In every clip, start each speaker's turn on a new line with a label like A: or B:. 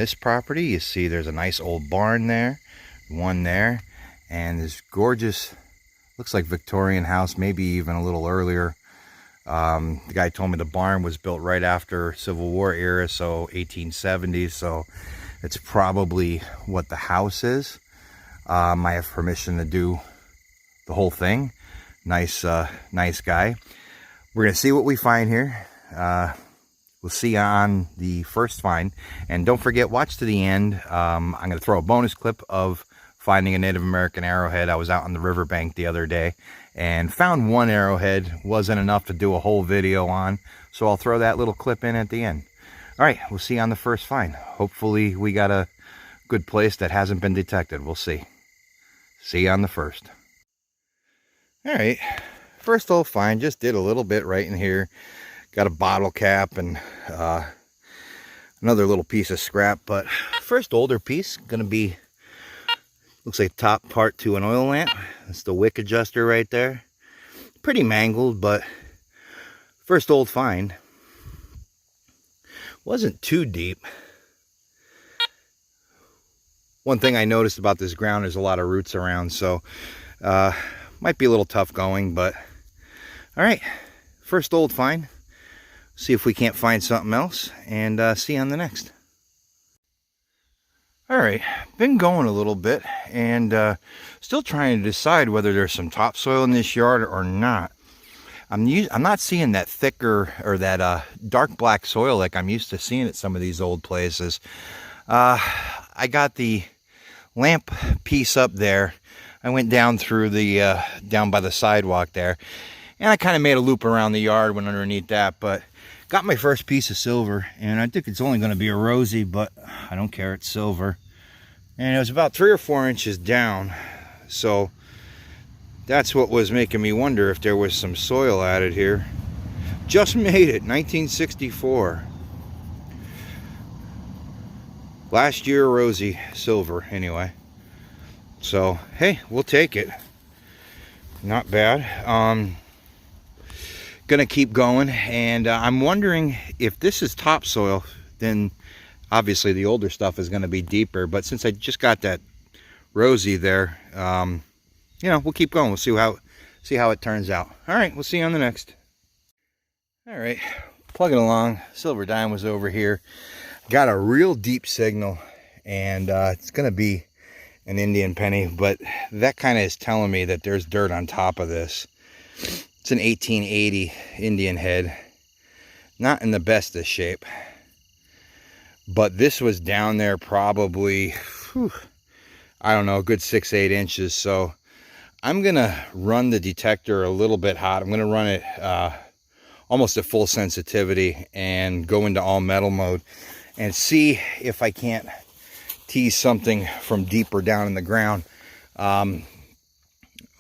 A: This property, you see there's a nice old barn there, one there, and this gorgeous, looks like Victorian house, maybe even a little earlier. The guy told me the barn was built right after Civil War era, so 1870s, so it's probably what the house is. I have permission to do the whole thing. Nice guy. We're gonna see what we find here. We'll see on the first find, and don't forget, watch to the end. I'm gonna throw a bonus clip of finding a Native American arrowhead. I was out on the riverbank the other day and found one arrowhead. Wasn't enough to do a whole video on, so I'll throw that little clip in at the end. All right, we'll see you on the first find. Hopefully we got a good place that hasn't been detected. We'll see. See you on the first. All right, first old find, just did a little bit right in here. Got a bottle cap and another little piece of scrap, but first older piece, gonna be, looks like top part to an oil lamp. That's the wick adjuster right there. Pretty mangled, but first old find. Wasn't too deep. One thing I noticed about this ground, there's a lot of roots around, so might be a little tough going, but all right, first old find. See if we can't find something else, and see you on the next. All right, been going a little bit, and still trying to decide whether there's some topsoil in this yard or not. I'm not seeing that thicker or that dark black soil like I'm used to seeing at some of these old places. I got the lamp piece up there. I went down through the down by the sidewalk there, and I kind of made a loop around the yard, went underneath that, but got my first piece of silver, and I think it's only going to be a rosy, but I don't care, it's silver. And it was about 3 or 4 inches down, so that's what was making me wonder if there was some soil added here. Just made it, 1964. Last year rosy silver, anyway. So, hey, we'll take it. Not bad. Gonna keep going, and I'm wondering if this is topsoil, then obviously the older stuff is going to be deeper, but since I just got that rosy there, you know, we'll keep going. We'll see how it turns out. All right, we'll see you on the next. All right, plugging along. Silver dime was over here. Got a real deep signal, and it's going to be an Indian penny, but that kind of is telling me that there's dirt on top of this. It's an 1880 Indian head, not in the best of shape, but this was down there probably, I don't know, a good 6-8 inches. So I'm gonna run the detector a little bit hot. I'm gonna run it almost at full sensitivity and go into all metal mode and see if I can't tease something from deeper down in the ground.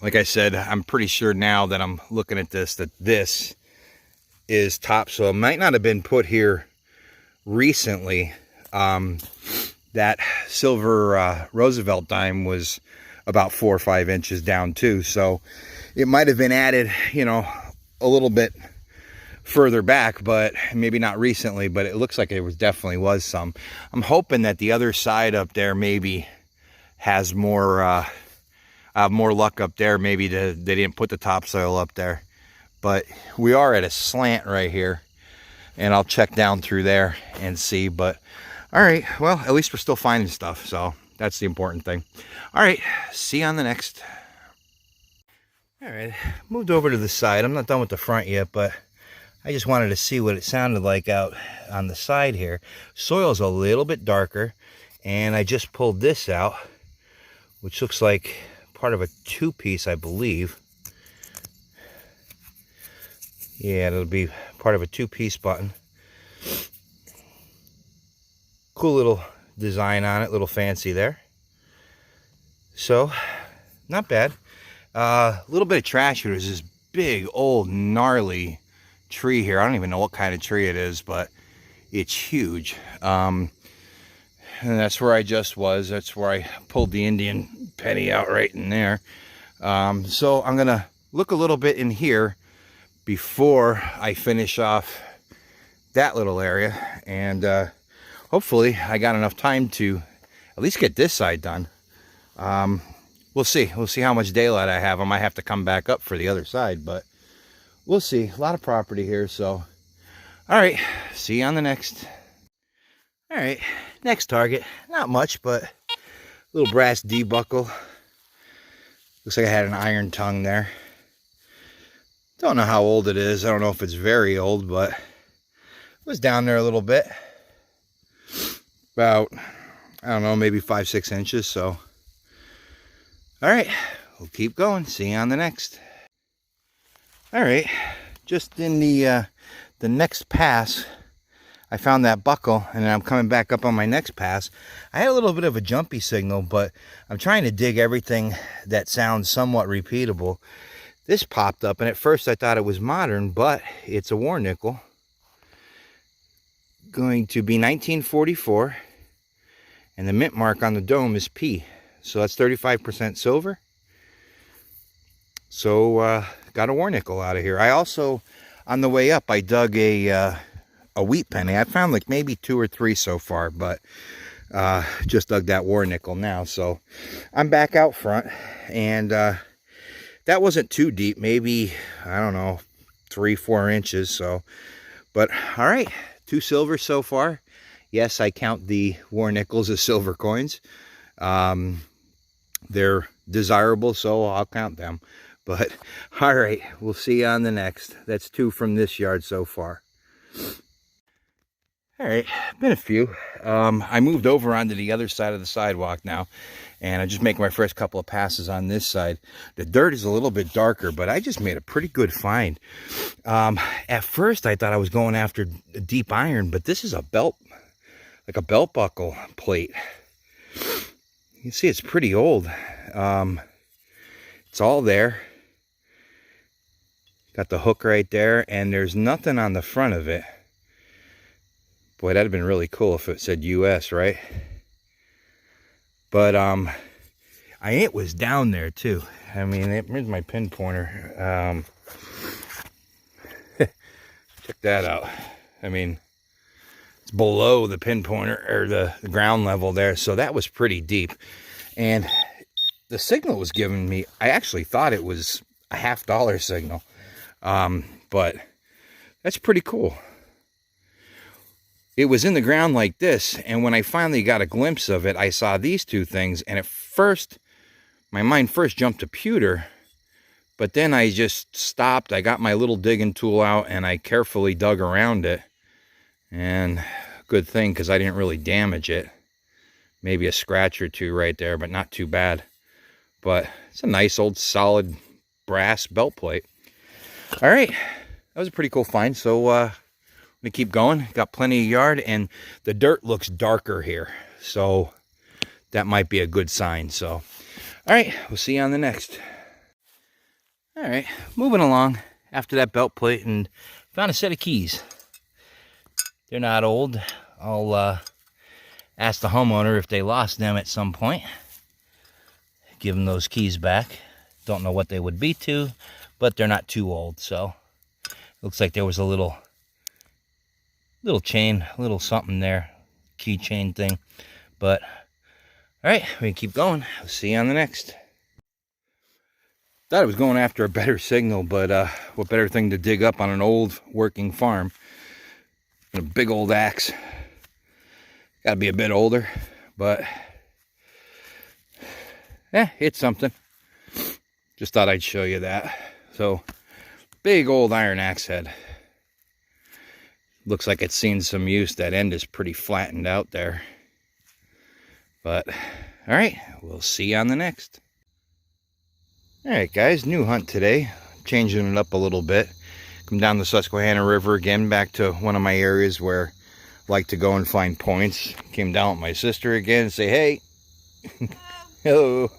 A: Like I said, I'm pretty sure now that I'm looking at this, that this is topsoil. It might not have been put here recently. That silver Roosevelt dime was about 4 or 5 inches down too. So it might have been added, you know, a little bit further back, but maybe not recently, but it looks like it definitely was some. I'm hoping that the other side up there maybe has more luck up there. Maybe they didn't put the topsoil up there, but we are at a slant right here, and I'll check down through there and see. But all right, well, at least we're still finding stuff, so that's the important thing. All right, see you on the next. All right, moved over to the side. I'm not done with the front yet, but I just wanted to see what it sounded like out on the side here. Soil's a little bit darker, and I just pulled this out, which looks like part of a 2-piece, I believe. Yeah, it'll be part of a 2-piece button. Cool little design on it, little fancy there. So, not bad. A little bit of trash here. There's this big, old, gnarly tree here. I don't even know what kind of tree it is, but it's huge. And that's where I just was. That's where I pulled the Indian penny out right in there. So I'm gonna look a little bit in here before I finish off that little area, and hopefully I got enough time to at least get this side done. We'll see. We'll see how much daylight I have. I might have to come back up for the other side, but we'll see. A lot of property here, so. All right, see you on the next. All right, next target. Not much, but a little brass D-buckle. Looks like I had an iron tongue there. Don't know how old it is. I don't know if it's very old, but it was down there a little bit. About, I don't know, maybe 5-6 inches, so. All right, we'll keep going. See you on the next. All right, just in the next pass, I found that buckle, and I'm coming back up on my next pass. I had a little bit of a jumpy signal, but I'm trying to dig everything that sounds somewhat repeatable. This popped up, and at first I thought it was modern, but it's a war nickel. Going to be 1944, and the mint mark on the dome is P. So that's 35% silver. So got a war nickel out of here. I also, on the way up, I dug a wheat penny. I found like maybe 2 or 3 so far, but just dug that war nickel now. So I'm back out front, and that wasn't too deep, maybe, I don't know, 3-4 inches. So, but all right, 2 silver so far. Yes, I count the war nickels as silver coins. They're desirable, so I'll count them. But all right, we'll see you on the next. That's 2 from this yard so far. All right, been a few. I moved over onto the other side of the sidewalk now, and I just make my first couple of passes on this side. The dirt is a little bit darker, but I just made a pretty good find. At first, I thought I was going after a deep iron, but this is a belt, like a belt buckle plate. You can see it's pretty old. It's all there. Got the hook right there, and there's nothing on the front of it. Boy, that'd have been really cool if it said US, right? But it was down there too. I mean, here's my pin pointer. Check that out. I mean, it's below the pin pointer, or the ground level there, so that was pretty deep. And the signal was giving me, I actually thought it was a $50 signal. But that's pretty cool. It was in the ground like this, and when I finally got a glimpse of it, I saw these 2 things, and at first, my mind first jumped to pewter, but then I just stopped. I got my little digging tool out, and I carefully dug around it, and good thing, because I didn't really damage it. Maybe a scratch or 2 right there, but not too bad. But it's a nice old solid brass belt plate. All right, that was a pretty cool find. So I'm gonna keep going. Got plenty of yard, and the dirt looks darker here, so that might be a good sign. So all right, we'll see you on the next. All right, moving along after that belt plate, and found a set of keys. They're not old. I'll ask the homeowner if they lost them at some point. Give them those keys back. Don't know what they would be to, but they're not too old. So looks like there was a little chain, a little something there, keychain thing. But all right, we can keep going. I'll see you on the next. Thought I was going after a better signal, but what better thing to dig up on an old working farm than a big old axe. Got to be a bit older, but it's something. Just thought I'd show you that. So, big old iron axe head. Looks like it's seen some use. That end is pretty flattened out there. But, all right, we'll see you on the next. All right, guys, new hunt today. Changing it up a little bit. Come down the Susquehanna River again, back to one of my areas where I like to go and find points. Came down with my sister again and say, hey. Hello.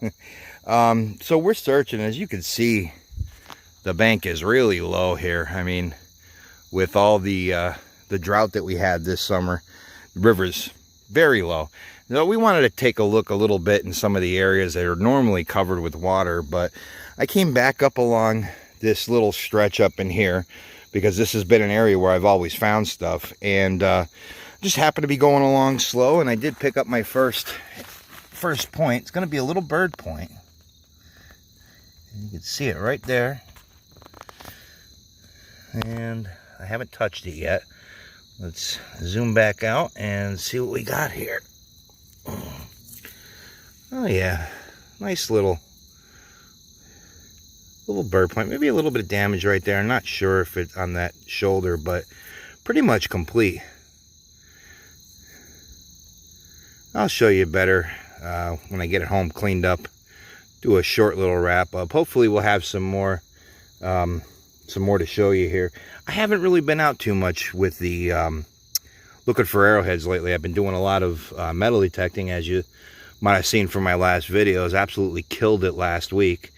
A: So we're searching. As you can see, the bank is really low here. I mean, with all the drought that we had this summer, the river's very low. So we wanted to take a look a little bit in some of the areas that are normally covered with water, but I came back up along this little stretch up in here because this has been an area where I've always found stuff, and Just happened to be going along slow, and I did pick up my first point. It's going to be a little bird point. You can see it right there. And I haven't touched it yet. Let's zoom back out and see what we got here. Oh yeah, nice little bird point. Maybe a little bit of damage right there. I'm not sure if it's on that shoulder, but pretty much complete. I'll show you better when I get it home cleaned up. Do a short little wrap up. Hopefully we'll have some more to show you here. I haven't really been out too much with the looking for arrowheads lately. I've been doing a lot of metal detecting, as you might have seen from my last videos. Absolutely killed it last week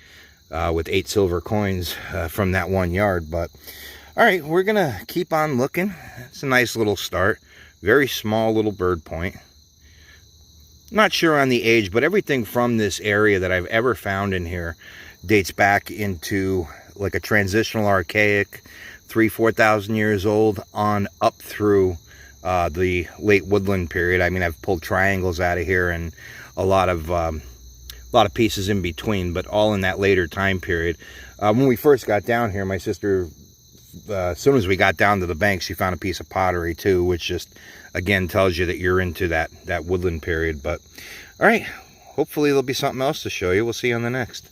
A: with 8 silver coins from that 1 yard. But all right, we're gonna keep on looking. It's a nice little start. Very small little bird point. Not sure on the age, but everything from this area that I've ever found in here dates back into like a transitional archaic, 3,000–4,000 years old on up through the late woodland period. I mean, I've pulled triangles out of here and a lot of pieces in between, but all in that later time period. When we first got down here, my sister, as soon as we got down to the bank, she found a piece of pottery too, which just again tells you that you're into that woodland period. But all right, hopefully there'll be something else to show you. We'll see you on the next.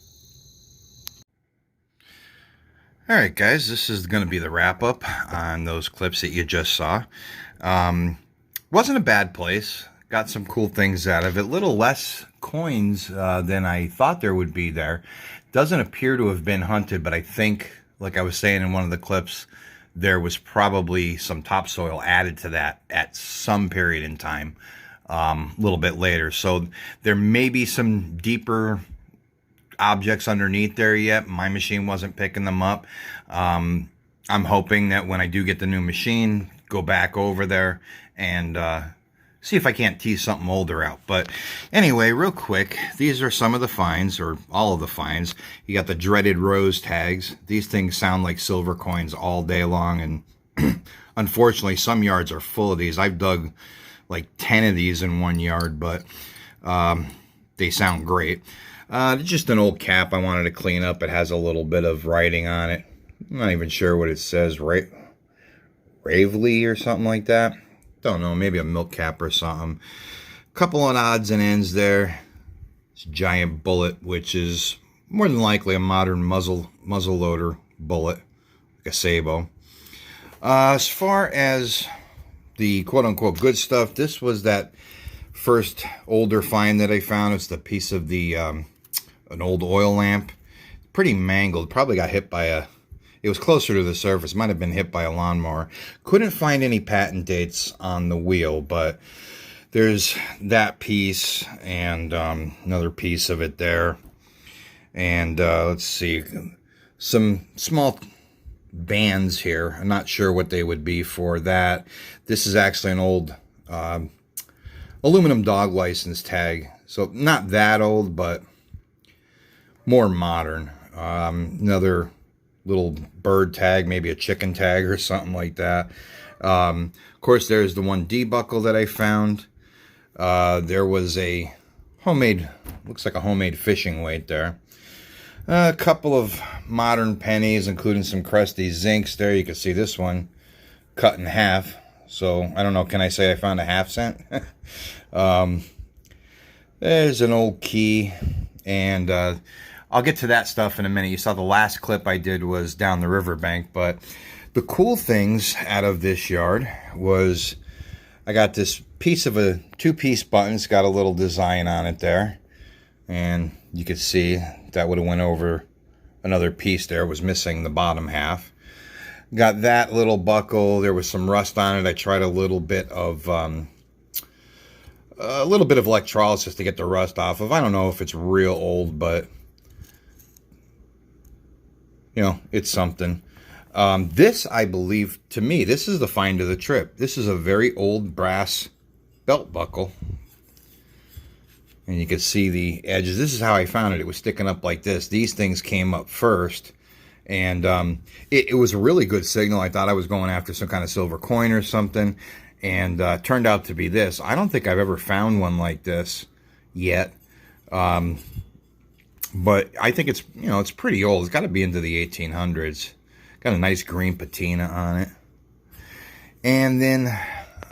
A: All right, guys, this is going to be the wrap up on those clips that you just saw. Wasn't a bad place. Got some cool things out of it. Little less coins than I thought there would be there. Doesn't appear to have been hunted, but I think, like I was saying in one of the clips, there was probably some topsoil added to that at some period in time, a little bit later. So there may be some deeper objects underneath there yet. My machine wasn't picking them up. I'm hoping that when I do get the new machine, go back over there and see if I can't tease something older out. But anyway, real quick, these are some of the finds, or all of the finds. You got the dreaded rose tags. These things sound like silver coins all day long, and unfortunately some yards are full of these. I've dug like 10 of these in 1 yard, but they sound great. Just an old cap I wanted to clean up. It has a little bit of writing on it. I'm not even sure what it says, right? Ravely or something like that. Don't know, maybe a milk cap or something. Couple of odds and ends there. This giant bullet, which is more than likely a modern muzzle loader bullet, like a sabot. As far as the quote-unquote good stuff, this was that first older find that I found. It's the piece of the an old oil lamp. Pretty mangled. Probably got hit by a... It was closer to the surface. Might have been hit by a lawnmower. Couldn't find any patent dates on the wheel, but there's that piece and another piece of it there. And let's see, some small bands here. I'm not sure what they would be for that. This is actually an old aluminum dog license tag. So not that old, but more modern. Another little bird tag, maybe a chicken tag or something like that. Of course, there's the 1D buckle that I found. There was a homemade, looks like a homemade fishing weight there. A couple of modern pennies, including some crusty zincs there. You can see this one cut in half. So, I don't know, can I say I found a half cent? There's an old key, and I'll get to that stuff in a minute. You saw the last clip I did was down the riverbank, but the cool things out of this yard was I got this piece of a 2-piece button. It's got a little design on it there, and you could see that would have went over another piece there. It was missing the bottom half. Got that little buckle. There was some rust on it. I tried a little bit of electrolysis to get the rust off of. I don't know if it's real old, but you know, it's something. This, I believe, to me, this is the find of the trip. This is a very old brass belt buckle. And you can see the edges. This is how I found it. It was sticking up like this. These things came up first. And it was a really good signal. I thought I was going after some kind of silver coin or something. and turned out to be this. I don't think I've ever found one like this yet. But I think it's, you know, it's pretty old. It's got to be into the 1800s. Got a nice green patina on it. And then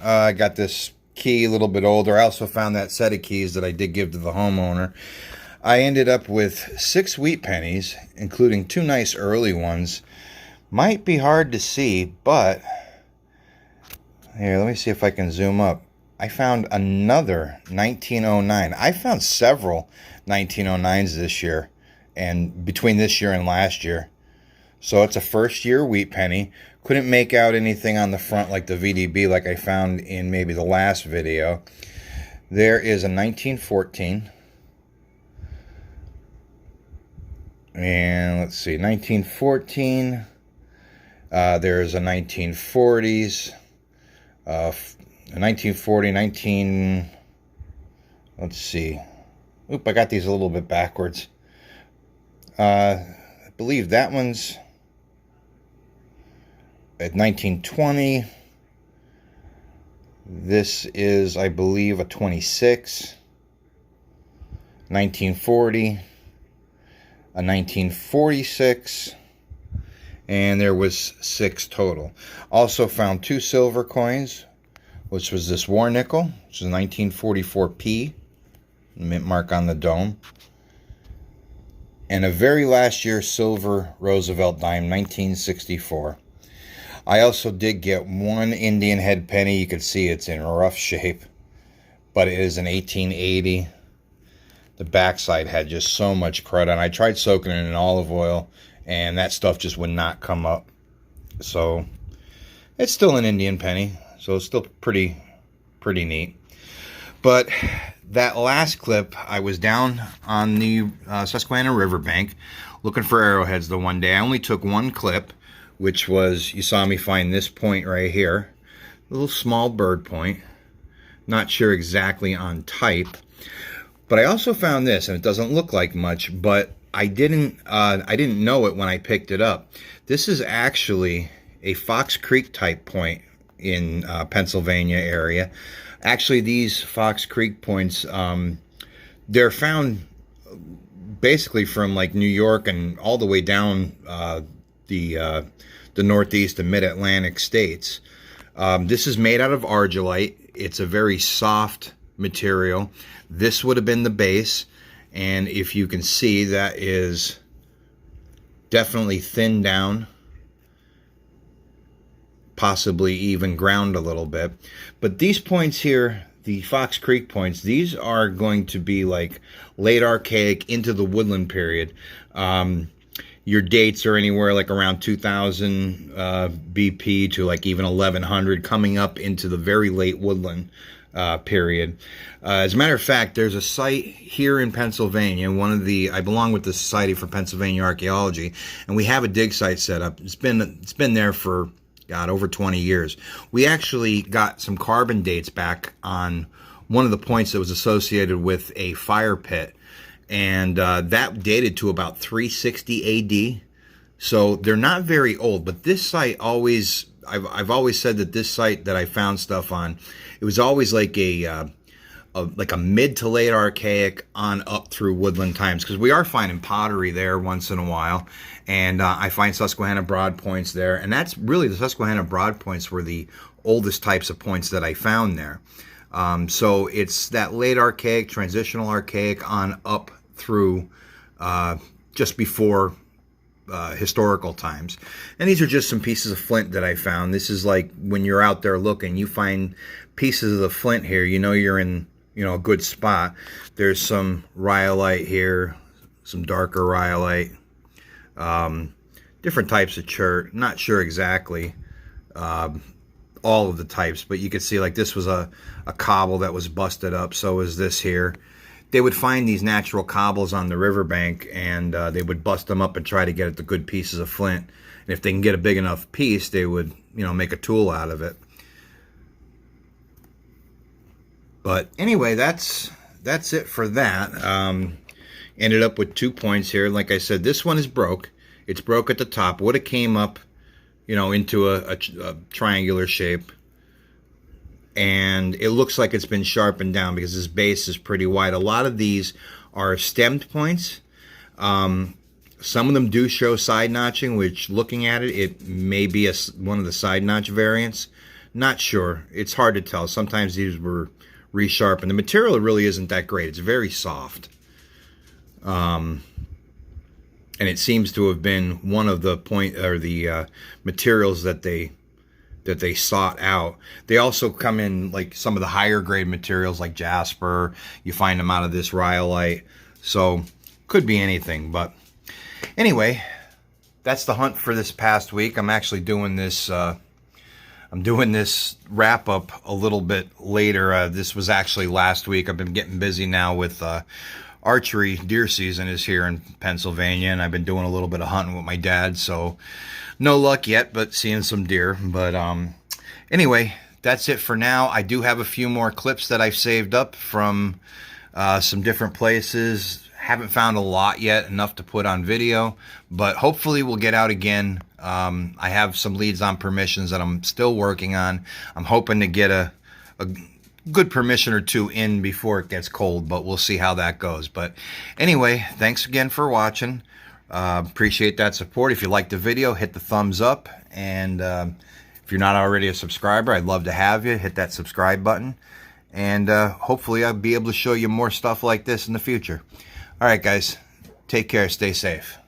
A: I got this key, a little bit older. I also found that set of keys that I did give to the homeowner. I ended up with 6 wheat pennies, including 2 nice early ones. Might be hard to see, but here, let me see if I can zoom up. I found another 1909. I found several 1909s this year, and between this year and last year. So it's a first year wheat penny. Couldn't make out anything on the front like the VDB like I found in maybe the last video. There is a 1914. And let's see, 1914. There's a 1940s. A 1940, let's see. Oop, I got these a little bit backwards. I believe that one's at 1920. This is, I believe, a 26. 1940. A 1946. And there was 6 total. Also found 2 silver coins, which was this war nickel, which is 1944p, mint mark on the dome, and a very last year silver Roosevelt dime, 1964. I also did get 1 Indian head penny. You can see it's in rough shape, but it is an 1880. The backside had just so much crud on. I tried soaking it in olive oil, and that stuff just would not come up. So it's still an Indian penny, so it's still pretty neat. But that last clip, I was down on the Susquehanna River bank looking for arrowheads the one day. I only took 1 clip, which was, you saw me find this point right here, a little small bird point. Not sure exactly on type, but I also found this, and it doesn't look like much, but I didn't know it when I picked it up. This is actually a Fox Creek type point in Pennsylvania area. Actually, these Fox Creek points, they're found basically from like New York and all the way down the Northeast and Mid-Atlantic states. This is made out of argillite. It's a very soft material. This would have been the base. And if you can see, that is definitely thinned down, possibly even ground a little bit. But these points here, the Fox Creek points, these are going to be like late Archaic into the woodland period. Your dates are anywhere like around 2000 BP to like even 1100, coming up into the very late woodland period. As a matter of fact, there's a site here in Pennsylvania. I belong with the Society for Pennsylvania Archaeology, and we have a dig site set up. It's been there for, God, over 20 years. We actually got some carbon dates back on one of the points that was associated with a fire pit, and that dated to about 360 AD. So they're not very old, but this site always, I've always said that this site that I found stuff on, it was always like a mid to late Archaic on up through woodland times, because we are finding pottery there once in a while, and I find Susquehanna broad points there, and that's really, the Susquehanna broad points were the oldest types of points that I found there. So it's that late Archaic, transitional Archaic on up through just before historical times. And these are just some pieces of flint that I found. This is like when you're out there looking, you find pieces of the flint here, you know you're in, you know, a good spot. There's some rhyolite here, some darker rhyolite, different types of chert. Not sure exactly all of the types, but you could see like this was a cobble that was busted up. So is this here. They would find these natural cobbles on the riverbank, and they would bust them up and try to get at the good pieces of flint. And if they can get a big enough piece, they would, you know, make a tool out of it. But anyway, that's it for that. Ended up with 2 points here. Like I said, this one is broke. It's broke at the top. Would have came up, you know, into a triangular shape. and it looks like it's been sharpened down because this base is pretty wide. A lot of these are stemmed points. Some of them do show side notching, which looking at it, it may be one of the side notch variants. Not sure. It's hard to tell. Sometimes these were resharpened. The material really isn't that great. It's very soft. And it seems to have been one of the materials that they sought out. They also come in like some of the higher grade materials like jasper. You find them out of this rhyolite. So could be anything, but anyway, that's the hunt for this past week. I'm actually doing this I'm doing this wrap up a little bit later. This was actually last week. I've been getting busy now with archery. Deer season is here in Pennsylvania, and I've been doing a little bit of hunting with my dad, so no luck yet, but seeing some deer. But anyway, that's it for now. I do have a few more clips that I've saved up from some different places. Haven't found a lot yet, enough to put on video, but hopefully we'll get out again. I have some leads on permissions that I'm still working on. I'm hoping to get a good permission or two in before it gets cold, but we'll see how that goes. But anyway, thanks again for watching. Appreciate that support. If you liked the video, hit the thumbs up, and if you're not already a subscriber, I'd love to have you. Hit that subscribe button, and hopefully I'll be able to show you more stuff like this in the future. All right, guys, take care. Stay safe.